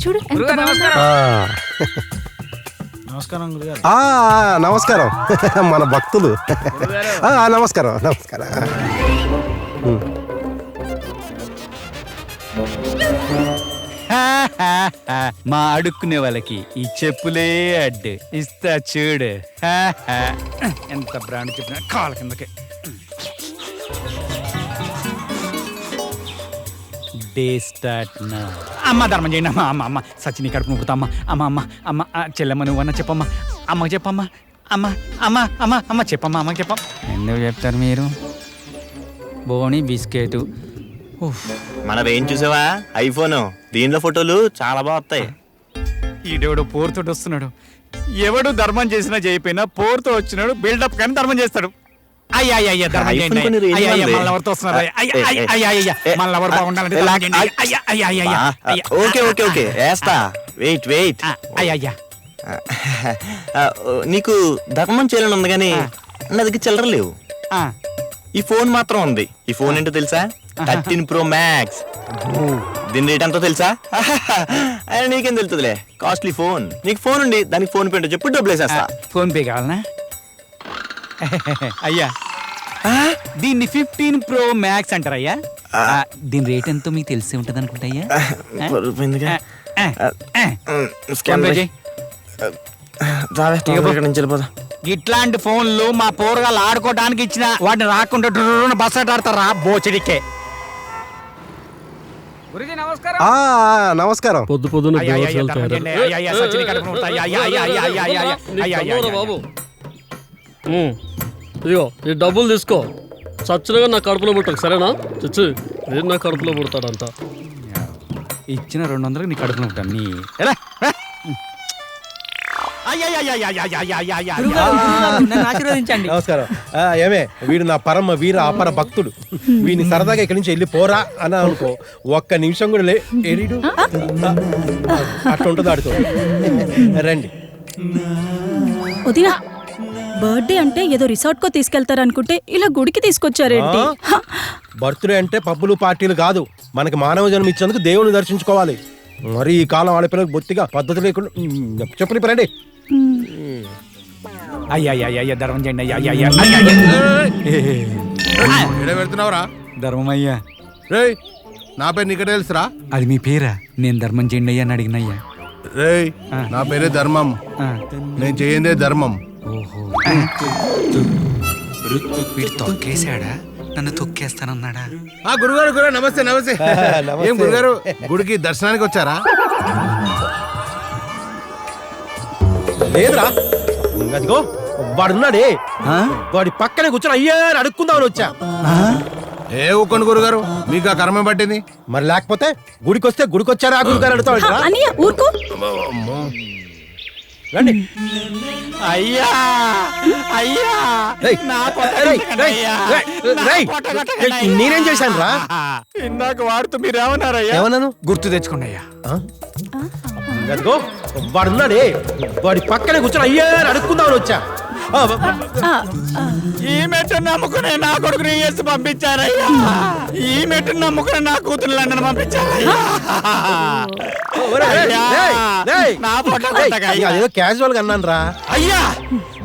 చూడు నమస్కారం గురుగారు. నమస్కారం మన భక్తులు. నమస్కారం నమస్కారం. మా అడుక్కునే వాళ్ళకి ఈ చెప్పులే అడ్డు ఇస్తా చూడు. ఎంత బ్రాండ్ చెప్పినా కాళ్ళ కిందకి. డే స్టార్ట్ నా. అమ్మ ధర్మం చేయండి అమ్మ. అమ్మ అమ్మ సచిని కడుపు నొప్పుతా అమ్మ. అమ్మ అమ్మ అమ్మ చెల్లెమ్మ నువ్వన్నా చెప్పమ్మా. అమ్మకి చెప్పమ్మా. అమ్మ అమ్మ అమ్మ అమ్మ చెప్పమ్మా. అమ్మకి చెప్పమ్మ. ఎందుకు చెప్తారు మీరు? బోని బిస్కెట్. మనవేం చూసావా? ఐఫోన్. దీనిలో ఫోటోలు చాలా బాగా వస్తాయి. ఈడెవడు పోరుతో వస్తున్నాడు. ఎవడు ధర్మం చేసినా చేయకపోయినా పోరుతో వచ్చినాడు బిల్డప్ కానీ ధర్మం చేస్తాడు. అయ్యా ధర్మం చేయండి. ఎవరితో వస్తున్నారు? మన ఎవరు బాగుండాలంటే ఓకే ఓకే ఓకే వేస్తా. Wait wait. అయ్యా నీకు ధర్మం చేయాలని ఉంది కానీ నా దగ్గర చిల్లర లేవు. ఈ ఫోన్ మాత్రం ఉంది. ఈ ఫోన్ ఏంటో తెలుసా? 13 Pro Max. దీని రేట్ ఎంతో తెలుసా? నీకేం తెలుతుందిలే, కాస్ట్లీ ఫోన్. నీకు ఫోన్ ఉండి దానికి ఫోన్ పే ఏంటో చెప్పు, డబ్బులు వేసేస్తా. ఫోన్ పే కావాలనా? అయ్యా దీన్ని 15 Pro Max అంటారు అయ్యా. దీని రేట్ ఎంతో మీకు తెలిసి ఉంటుంది అనుకుంటా అయ్యా. ఇట్లాంటి ఫోన్లు మా పోరగాళ్ళు ఆడుకోవడానికి ఇచ్చిన వాటిని రాకుండా బస్ ఆడతారా బోచడికే. నమస్కారం. పొద్దు పొద్దున బాబు ఇదిగో ఈ డబ్బులు తీసుకో. సచ్చినగా నా కడుపులో పుట్టకు, సరేనా? చచ్చి నేను నా కడుపులో పుడతాడంట. ఇచ్చిన 200 నీ కడుపులో పుట్టాను. నీ ఆశీర్వదించండి. నమస్కారం. ఏమే వీడు నా పరమ వీర అపర భక్తుడు. వీడిని సరదాగా ఇక్కడి నుంచి వెళ్ళి పోరా అని అనుకో, ఒక్క నిమిషం కూడా ఎడిడు అట్లా ఉంటుంది. ఆడుకో రండి. వదినా బర్త్డే అంటే ఏదో రిసార్ట్ కో తీసుకెళ్తారనుకుంటే ఇలా గుడికి తీసుకొచ్చారేంటి? బర్త్డే అంటే పబ్బులు పార్టీలు కాదు. మనకి మానవ జన్మ ఇచ్చేందుకు దేవుని దర్శించుకోవాలి. మరి ఈ కాలం ఆడపిల్లలకు బొత్తిగా పద్ధతి లేకుండా చెప్పండి రండి. అయ్యా ధర్మం చేయండి. వెళ్తున్నావురా? ధర్మం అయ్యా. రే నా పేరు నీకు తెలుసురా? అది మీ పేరా? నేను ధర్మం చేయండి అయ్యా అని అడిగినయ్యా. రే నా పేరే ధర్మం. నేను చేయందే ధర్మం. ఓహో వీడు తొక్కేశాడా? నన్ను తొక్కేస్తానన్నాడా? గురుగారు గురుగారు నమస్తే నమస్తే. ఏం గురుగారు గుడికి దర్శనానికి వచ్చారా? లేదురా, అదిగో వాడున్నాడే, వాడి పక్కనే కూర్చొని అయ్యా అని అడుక్కుందామని వచ్చా. ఏ ఊకోండి గురుగారు, మీకు ఆ కర్మ పట్టింది. మరి లేకపోతే గుడికి వస్తే గుడికి వచ్చారా గురుగారు అడుగుతాడు. రండి. అయ్యా అయ్యా నేనేం చేశాను రా? ఇందాక వాడుతూ మీరు ఏమన్నారయ్యా? ఏమన్నాను? గుర్తు తెచ్చుకోండి అయ్యా. అదిగో వాడున్నాడే, వాడి పక్కనే కూర్చొని అయ్యా అని అడుక్కుందామని వచ్చా. ఈ మెట్టు నమ్ముకునే నా కొడుకుని వేసి పంపించారయ్యా. ఈ మెట్టు నమ్ముకునే నా కూతురు లండన్ పంపించారయ్యా. అదేదో క్యాజువల్ గా అన్నాను రా. అయ్యా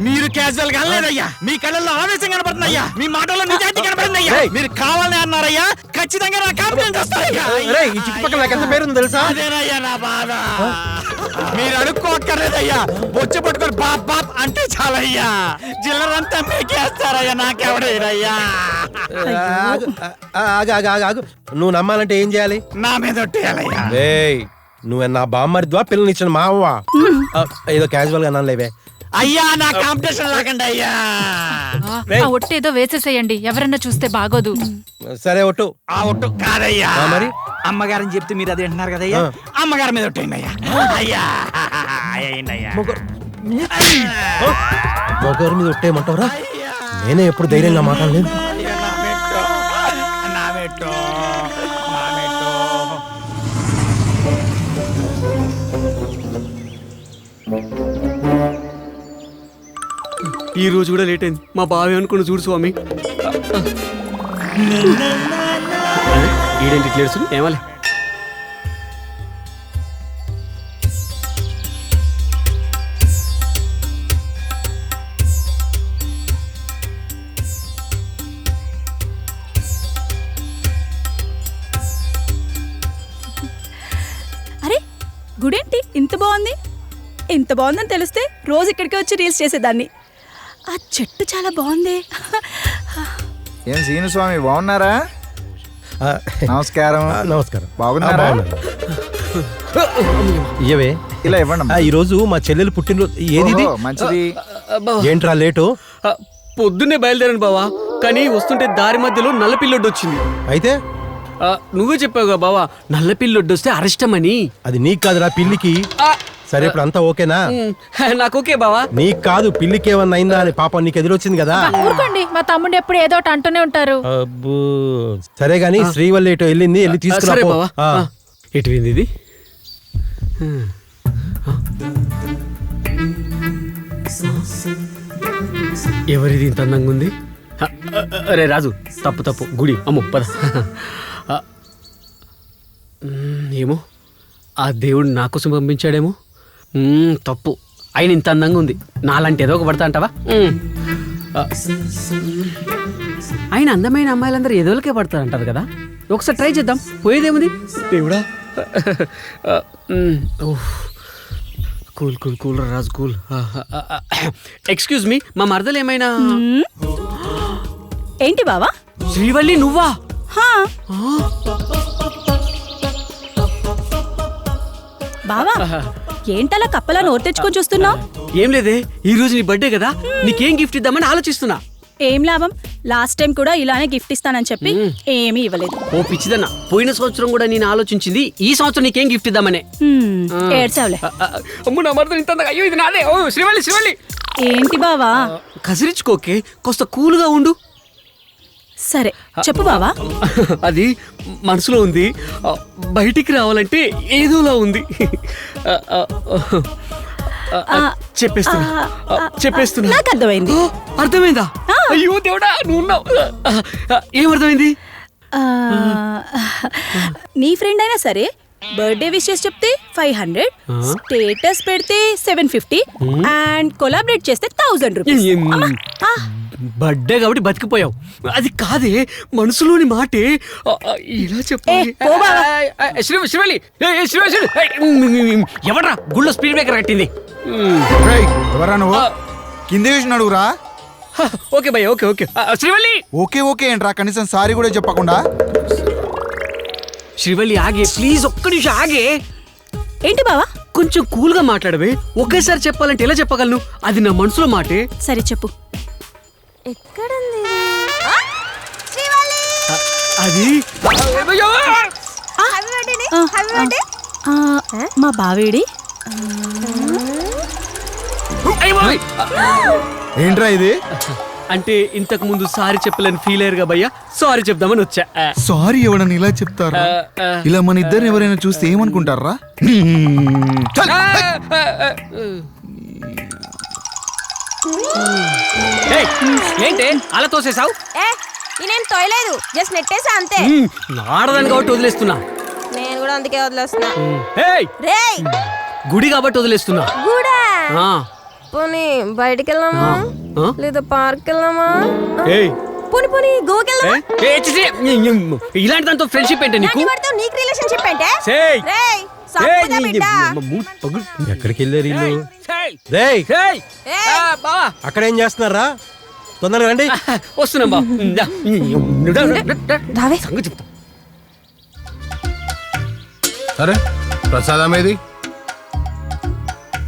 మీరు క్యాజువల్ గా అనలేదయ్యా. మీ కళ్ళల్లో ఆవేశం కనపడుతుందయ్యా, మీ మాటల్లో నిజాయితీ కనపడుతుందయ్యా. మీరు కావాలని అన్నారయ్యా, ఖచ్చితంగా నా కాంప్లైంట్ వస్తాయ్యా. ఈ చుట్టుపక్కల నాకు ఎంత పేరు తెలుసా? అదేనయ్యా నా బాధ. మీరు అడుక్కోక్కర్లేదయ్యా, బొచ్చు పట్టుకొని బాప్ బాప్ అంటే చాలయ్యా. జిల్లరంతా మీకేస్తారయ్యా, నాకెవడయ్యా. నువ్వు నమ్మాలంటే ఏం చేయాలి? నా మీద ఒట్టేయాలయ్యా. నువ్వు నా బామ్మరిద్వా పిల్లనిచ్చిన మావా? ఏదో క్యాజువల్ గా అన్నాను లేవే. అయ్యా నా కాంపిటీషన్ లాగండి అయ్యా. ఒట్టేదో వేసేసేయండి, ఎవరన్నా చూస్తే బాగోదు. సరే ఒట్టు. ఆ ఒట్టు కాదయ్యా. మరి అమ్మగారని చెప్తే మీరు అది అంటున్నారు కదయ్యా, అమ్మగారి మీద ఒట్టేయండి అయ్యా. అయ్యా ఒకరి మీద ఒట్టేయమంటావురా? నేనే ఎప్పుడు ధైర్యంగా మాట్లాడలేదు. ఈ రోజు కూడా లేట్ అయింది. మా బావి అనుకుని చూడు స్వామి. ఈడేంటి ఇట్లా ఏమలే. ఇంత బాగుందని తెలిస్తే రోజు ఇక్కడికి వచ్చి రీల్స్ చేసేదాన్ని. ఆ చెట్టు చాలా బాగుంది. ఏం సీను స్వామి బాగున్నారా? ఆ, నమస్కారం. నమస్కారం. బాగున్నారా? ఇయ్యవే ఇలా ఇవ్వండి. ఈ రోజు మా చెల్లెలు పుట్టినరోజు. ఏది ఇది? మంచిది. ఏంట్రా లేటు? పొద్దున్నే బయలుదేరాను బావా, కానీ వస్తుంటే దారి మధ్యలో నల్లపిల్లొడ్డు వచ్చింది. అయితే నువ్వే చెప్పావుగా బావా, నల్లపిల్లొడ్డు వస్తే అరిష్టమని. అది నీకు కాదురా, పిల్లికి. సరే ఇప్పుడు అంతా ఓకేనా? నాకు ఓకే బావా. నీకు కాదు, పిల్లికి ఏమన్నా అయిందా అని పాపం నీకు ఎదురొచ్చింది కదా. ఊరుకోండి, మా తమ్ముడు ఎప్పుడు ఏదో ఒకటి అంటూనే ఉంటారు. అబ్బో సరే గాని శ్రీవల్లి ఎటో వెళ్ళింది, వెళ్ళి సరే తీసుకురా. బావా. ఎటు పోయింది ఇది? ఎవరిది ఇంత అందంగా ఉంది? అరే రాజు, తప్పు తప్పు, గుడి అమ్మో పద. ఏమో ఆ దేవుడు నా కోసం పంపించాడేమో. తప్పు, ఆయన ఇంత అందంగా ఉంది, నాలాంటి ఏదో ఒక పడతా అంటావా? ఆయన అందమైన అమ్మాయిలందరూ ఏదోలకే పడతారంటారు కదా, ఒకసారి ట్రై చేద్దాం, పోయేదేముంది? దేవుడా. కూల్ కూల్ కూల్ రాజు కూల్. ఎక్స్క్యూజ్ మీ, మా మరదలు ఏమైనా? ఏంటి బావా? శ్రీవల్లి నువ్వా? హా. బావా ఏంటలా కప్పలా నోరు తెచ్చుకొని చూస్తున్నావు? ఏం లేదే, ఈ రోజు నీ బర్త్డే కదా, నీకేం గిఫ్ట్ ఇద్దామని ఆలోచిస్తున్నా. ఏం లాభం, లాస్ట్ టైం కూడా ఇలానే గిఫ్ట్ ఇస్తానని చెప్పి ఏమీ ఇవ్వలేదు. ఓ పిచ్చిదన్నా, పోయిన సంవత్సరం కూడా నేను ఆలోచించింది ఈ సంవత్సరం నీకేం గిఫ్ట్ ఇద్దామనే. ఏడ్చావులే. అమ్ము నా మరదలు ఇంత అందంగా. అయ్యో ఇది నాదే. ఓ శ్రీవల్లి శ్రీవల్లి. ఏంటి బావా? కసిరించుకోకే, కాస్త కూల్గా ఉండు. సరే చెప్పు బావా. అది మనసులో ఉంది, బయటికి రావాలంటే ఏదోలా ఉంది. చెప్పేస్తున్నా. నాకు అర్థమైంది. అర్థమైందా? అయ్యో దేవుడా, నువ్వు ఉన్నావు. ఏం అర్థమైంది? నీ ఫ్రెండ్ అయినా సరే బర్త్డే విషెస్ చెప్తే 500, స్టేటస్ పెడితే 750 అండ్ కొలాబరేట్ చేస్తే 1000 రూపీస్. బర్త్డే కాబట్టి బతికిపోయావు, అది కాదే మనసులోని మాటే. ఇలా చెప్పాలి. శ్రీవల్లి ఎవడ్రా గుళ్ళో స్పీడ్ బ్రేకర్ కట్టింది? ఎవరా నువ్వు? కింద చూసి అడుగురా. ఓకే భయ్య, okay okay. Srivalli. Okay okay ఏంట్రా, కనీసం సారీ కూడా చెప్పకుండా. శ్రీవల్లి ఆగే ప్లీజ్, ఒక్క నిమిషం ఆగే. ఏంటి బావా? కొంచెం కూల్ గా మాట్లాడవే. ఒకేసారి చెప్పాలంటే ఎలా చెప్పగలను? అది నా మనసులో మాటే. సరే చెప్పు. అది మా బావేడి. ఏంట్రా ఇది? అంటే ఇంతకు ముందు సారీ చెప్పలేని ఫీల్ అయ్యారుగా భయ్యా, సారీ చెప్దామని వచ్చా. సారీ ఎవడని ఇలా చెప్తారా? ఇలా మన ఇద్దరిని ఎవరైనా చూస్తే ఏమనుకుంటారా? ఏంటి అలా తోసేసావు? నేనేం తోయలేదు, జస్ట్ నెట్టేసా అంతే. ఆడదాన్ని కాబట్టి వదిలేస్తున్నా. నేను కూడా అందుకే వదిలేస్తున్నా. రేయ్, గుడి కాబట్టి వదిలేస్తున్నా. గుడా? పోనీ బయటికి వెళ్దామా లేదా పార్క్ వెళ్దామా? పోనీ పోనీ గోకి వెళ్దామా? ఇలాంటి దాంతో ఫ్రెండ్షిప్ ఏంటి నీకు? నీకు రిలేషన్షిప్ ఏంటే? ఎక్కడికి వెళ్ళారు ఇల్లు? అక్కడ ఏం చేస్తున్నారా? తొందరగా రండి. వస్తున్నాం బా. చెప్తా. అరే ప్రసాదం ఏది?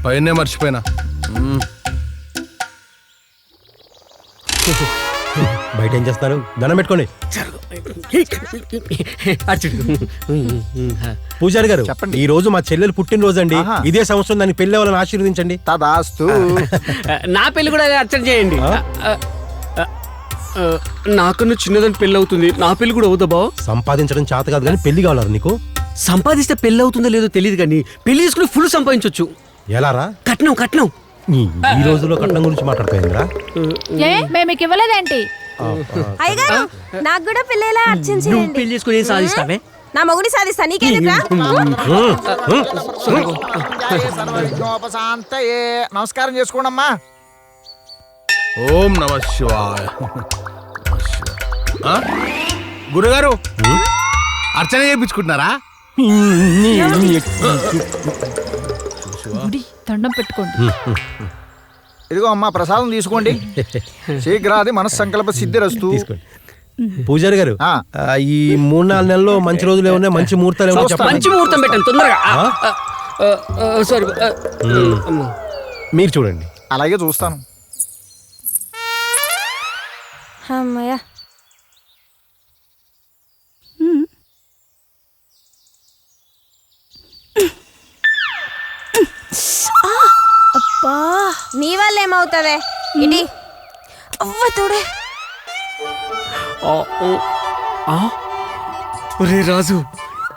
పైనే మర్చిపోయినా. బయట ఏం చేస్తారు? దండం పెట్టుకోండి. పూజారి గారు చెప్పండి. ఈ రోజు మా చెల్లెలు పుట్టినరోజు అండి. ఇదే సంవత్సరం దాన్ని పెళ్లి అవ్వాలని ఆశీర్వదించండి. తదాస్తు. నా పెళ్లి కూడా అర్చన చేయండి. నాకన్నా చిన్నదని పెళ్లి అవుతుంది, నా పెళ్లి కూడా అవుతా బావ? సంపాదించడం చేత కాదు కానీ పెళ్లి కావాలరా నీకు? సంపాదిస్తే పెళ్లి అవుతుందో లేదో తెలియదు కానీ పెళ్లి చేసుకుని ఫుల్ సంపాదించవచ్చు. ఎలారా? కట్నం కట్నం. ఈ రోజులో కట్నం గురించి మాట్లాడుకోయిందిరా? మేము మీకు ఇవ్వలేదేంటి? అయ్యగారు నాకు కూడా పెళ్ళేలా అర్చన చేయండి. పెళ్లి చేసుకుని ఏం సాధిస్తావే? నా మగుని సాధిస్తా, నీకేంద్రా? నమస్కారం చేసుకోండమ్మా. ఓం నమ శివాయ. గురుగారు అర్చన చేయించుకుంటున్నారా? దండం పెట్టుకోండి. ఇదిగో అమ్మా ప్రసాదం తీసుకోండి. శీఘ్రాది మనస్సంకల్ప సిద్ధిరస్తు. తీసుకోండి. పూజారి గారు ఈ 3-4 నెలల్లో మంచి రోజులు ఏమన్నా, మంచి ముహూర్తాలు ఏమన్నా చెప్పండి. మంచి ముహూర్తం పెట్టండి తొందరగా. సారీ మీరు చూడండి. అలాగే చూస్తాను. అమ్మయ్య. అబ్బా, నీ వల్ల ఏమవుతావే? ఇటీ అవ్వ తోడే. ఒరే రాజు,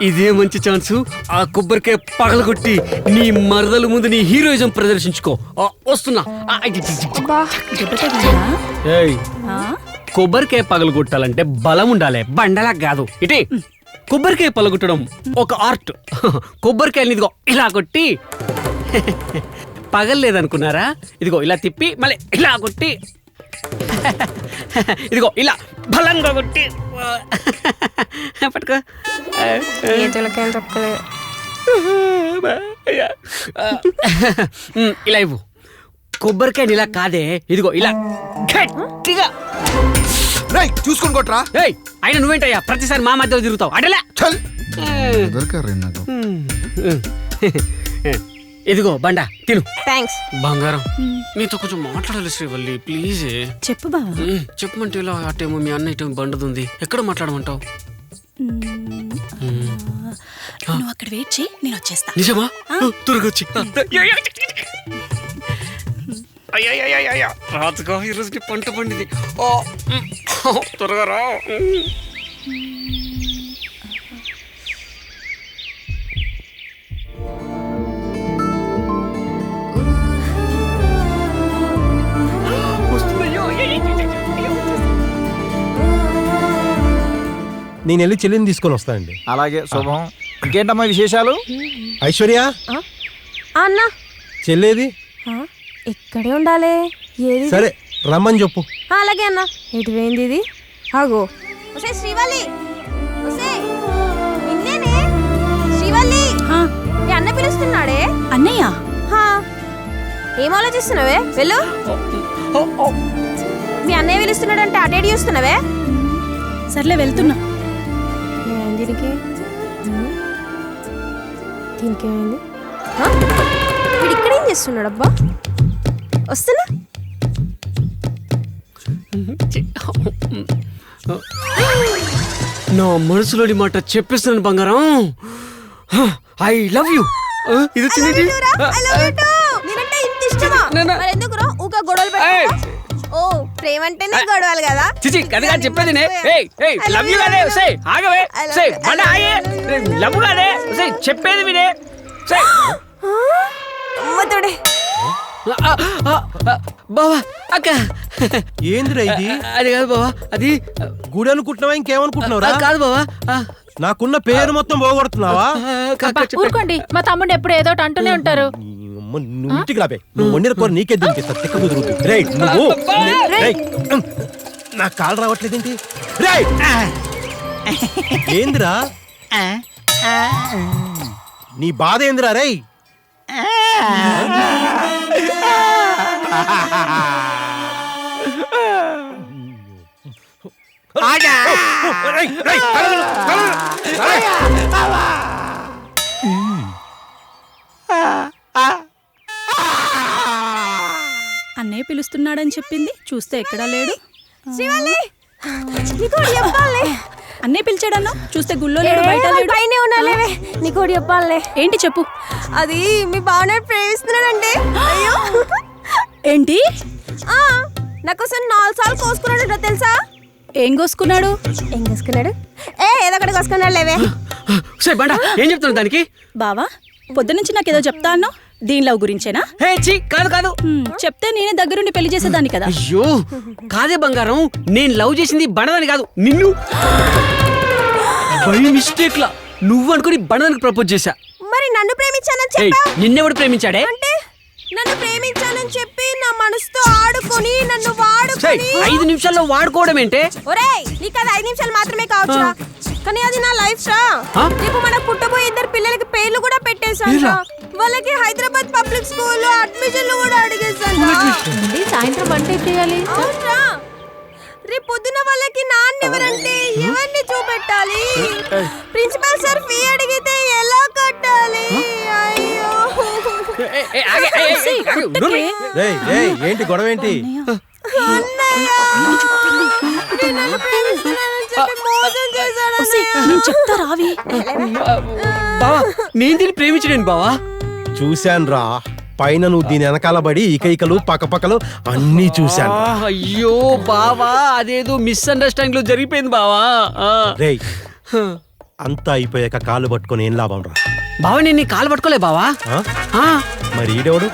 ఇదే మంచి ఛాన్సు. ఆ కొబ్బరికాయ పగలగొట్టి నీ మరదల ముందు నీ హీరోయిజం ప్రదర్శించుకో. వస్తున్నా. దెబ్బ తగిలిందా? ఏయ్, కొబ్బరికాయ పగలగొట్టాలంటే బలం ఉండాలి, బండలా కాదు. ఇటీ కొబ్బరికాయ పగలగొట్టడం ఒక ఆర్ట్. కొబ్బరికాయని ఇదిగో ఇలా కొట్టి పగలలేదనుకున్నారా? ఇదిగో ఇలా తిప్పి మళ్ళీ ఇలా కొట్టి ఇదిగో ఇలా బలంగా కొట్టి పట్టుకో. ఇలా ఇవ్వు. కొబ్బరికాయని ఇలా కాదే, ఇదిగో ఇలా గట్టిగా చూసుకొని కొట్రా. ఏయ్, అయినా నువ్వేంటయ్యా ప్రతిసారి మా మధ్యలో తిరుగుతావు? అడలే. ఇదిగో బండ తిను. థ్యాంక్స్. బంగారం, నీతో కొంచెం మాట్లాడాలి శ్రీవల్లి, ప్లీజ్. చెప్పు బావా. చెప్పమంటే ఇలా అటేమో మీ అన్న ఇటేమో బండదుంది, ఎక్కడ మాట్లాడమంటావు? నువ్వు అక్కడ వెయిట్ చేయి, నేను వచ్చేస్తా. నిజమా? త్వరగా వచ్చి. రాజుగా ఈరోజు నీ పంట పండిది. త్వరగా రా. నేను వెళ్ళి చెల్లిని తీసుకొని వస్తానండి. అలాగే శుభం. ఇంకేంటమ్మా విశేషాలు? ఐశ్వర్య, అన్న చెల్లేది? ఇక్కడే ఉండాలి. ఏది? సరే రమ్మని చెప్పు. అలాగే అన్న. ఎటు పోయింది ఇది? ఆగో. ఒసే శ్రీవల్లి, ఒసే నిన్నేనే. శ్రీవల్లి, మీ అన్న పిలుస్తున్నాడే. అన్నయ్య, ఏం ఆలోచిస్తున్నావే? వెళ్ళు. మీ అన్నయ్య పిలుస్తున్నాడంటే అటేడి చూస్తున్నావే? సర్లే వెళ్తున్నా. దీనికి దీనికేమైంది? వీడు ఇక్కడేం చేస్తున్నాడు? అబ్బా వస్తున్నా. నా మనసులోని మాట చెప్పేస్తున్నాను బంగారం. I love you. ఇది నేనంటే ఇంత ఇష్టమా? ఎందుకురా ఊక గొడవలు పెట్టుకుంటా? ఓ, ప్రేమ అంటేనే గొడవలు కదా. చిచి కదగా చెప్పేది. లవ్ యూ గానే ఆగవే. లవ్ గానే చెప్పేది వినే. అమ్మతోడే. బావా, అక్క ఏందిరా ఇది? అది కాదు బావా, అది గుడి అనుకుంటున్నావా, ఇంకేమనుకుంటున్నావురా? కాదు బావా, నాకున్న పేరు మొత్తం పోగొడుతున్నావా? ఊరుకోండి, మా తమ్ముడు ఎప్పుడు ఏదో అంటూనే ఉంటారు. నువ్వు ఇంటికి రాబే. నువ్వు వండిన కూర నీకే దింపిస్తా. తిక్క కుదురుతుంది. రేయ్ నువ్వు, నా కాలు రావట్లేదేంటి? రేయ్ ఏందిరా నీ బాధ? ఏందిరా రేయ్? అన్నయ్య పిలుస్తున్నాడని చెప్పింది, చూస్తే ఎక్కడా లేడు. అన్నయ్య పిలిచాడన్నా, చూస్తే గుళ్ళో లేడు, బయట లేడు. పైనే ఉన్నాలేవే. నీకోటి చెప్పాలే. ఏంటి చెప్పు. అది మీ బావనే ప్రేమిస్తున్నాడండి. అయ్యో ఏంటి? నా కోసం 4 సార్లు కోసుకున్నాడు తెలుసా? ఏం కోసుకున్నాడు? ఏదో ఒకటి కోసుకున్నాడు లేవే. ఏం చెప్తున్నాడు దానికి? బావా, పొద్దునుంచి నాకేదో చెప్తా అన్నావు. దీని లవ్ గురించేనా? కాదు కాదు, చెప్తే నేనే దగ్గరుండి పెళ్లి చేసేదాన్ని కదా. అయ్యో కాదే బంగారం, నేను లవ్ చేసింది బండదాన్ని కాదు, నిన్ను. బై మిస్టేక్ లా నువ్వు అనుకుని బండదానికి ప్రపోజ్ చేశా. మరి నన్ను ప్రేమించానని చెప్పా. నిన్నెవడు ప్రేమించాడే? అంటే నన్ను ప్రేమించానని చెప్పి నా మనసుతో ఆడుకొని నన్ను వాడుకొని 5 నిమిషాల్లో వాడుకోవడం ఏంటే? ఒరేయ్, నీకు అది 5 నిమిషాలు మాత్రమే కావచ్చు, కానీ అది నా లైఫ్ రా. రేపు మనకు పుట్టబోయే 2 పిల్లలకి పేర్లు కూడా పెట్టేశాను. వాళ్ళకి హైదరాబాద్ పబ్లిక్ స్కూల్ అడ్మిషన్లు కూడా అడిగేసాను. సాయంత్రం వంట ఏం చేయాలి? అవునరా? రేపు పొద్దున వాళ్ళకి నాన్న ఎవరంటే ఎవరిని చూపెట్టాలి? ప్రిన్సిపల్ సార్ ఫీ అడిగితే ఎలా కట్టాలి? అయ్యో రేయ్ రేయ్ ఏంటి గొడవ ఏంటి? అన్నయ్య, నేను నన్ను ప్రేమిస్తున్నానని చెప్పి మోసం చేశాడన్నయ్య. నేను చెప్తా రావి. బావా నేను దీన్ని ప్రేమించలేను బావా. చూశాను రా, పైన నువ్వు దీని వెనకాల పడి ఇకైకలు పక్కపక్కలు అన్నీ చూశాను. అయ్యో బావా అదేదో మిస్అండర్స్టాండింగ్ లో జరిగిపోయింది బావా. రేయ్ అంతా అయిపోయాక కాళ్ళు పట్టుకొని ఏం లాభం రా? బావా నేను నీ కాలు పట్టుకోలే బావా. ఆ? మరి ఈడెవడు?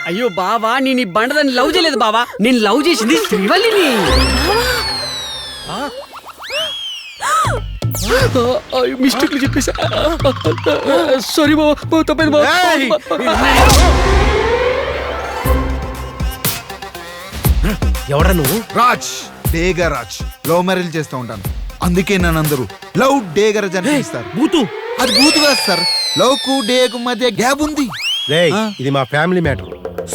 అయ్యో బావా నేను ఈ బండదాన్ని లవ్ చేయలేదు బావా, నేను లవ్ చేసింది శ్రీవల్లిని. మిస్టేక్లు చెప్పేసా, సారీ బావా, తప్పేది బావా. ఎవడా నువ్వు? రాజ్, డేగరాజ్. లవ్ మ్యారేజ్ చేస్తూ ఉంటాను, అందుకే నన్ను అందరూ లవ్ డేగరాజ్ అని పిలుస్తారు. బూతు. అది బూతు కాదు సార్, లవ్ కు డేకు మధ్య గ్యాప్ ఉంది. రేయ్ ఇది మా family matter.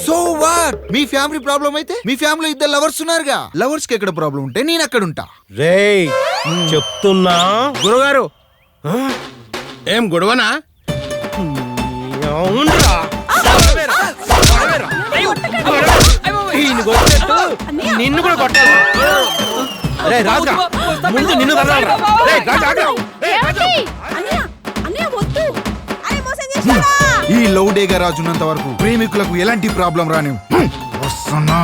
So what? Me family problem అయితే మీ ఫ్యామిలీలో ఇద్దరు లవర్స్ ఉన్నారుగా. లవర్స్ కి ఎక్కడ ప్రాబ్లం ఉంటే నేను అక్కడ ఉంటా. రేయ్ చెప్తున్నా. గురుగారు ఏం గొడవనా? అవునురా. నిన్ను కూడా కొట్టాలి. రేయ్ రాజుగా ముందు నిన్ను తగలరా. రేయ్ రాజు ఆగు. అన్నయ్య, అన్నయ్య వద్దు. అరే మోసం చేశాడా? ఈ లవ్ డేగరాజ్ ఉన్నంత వరకు ప్రేమికులకు ఎలాంటి ప్రాబ్లం రాని వస్తున్నా.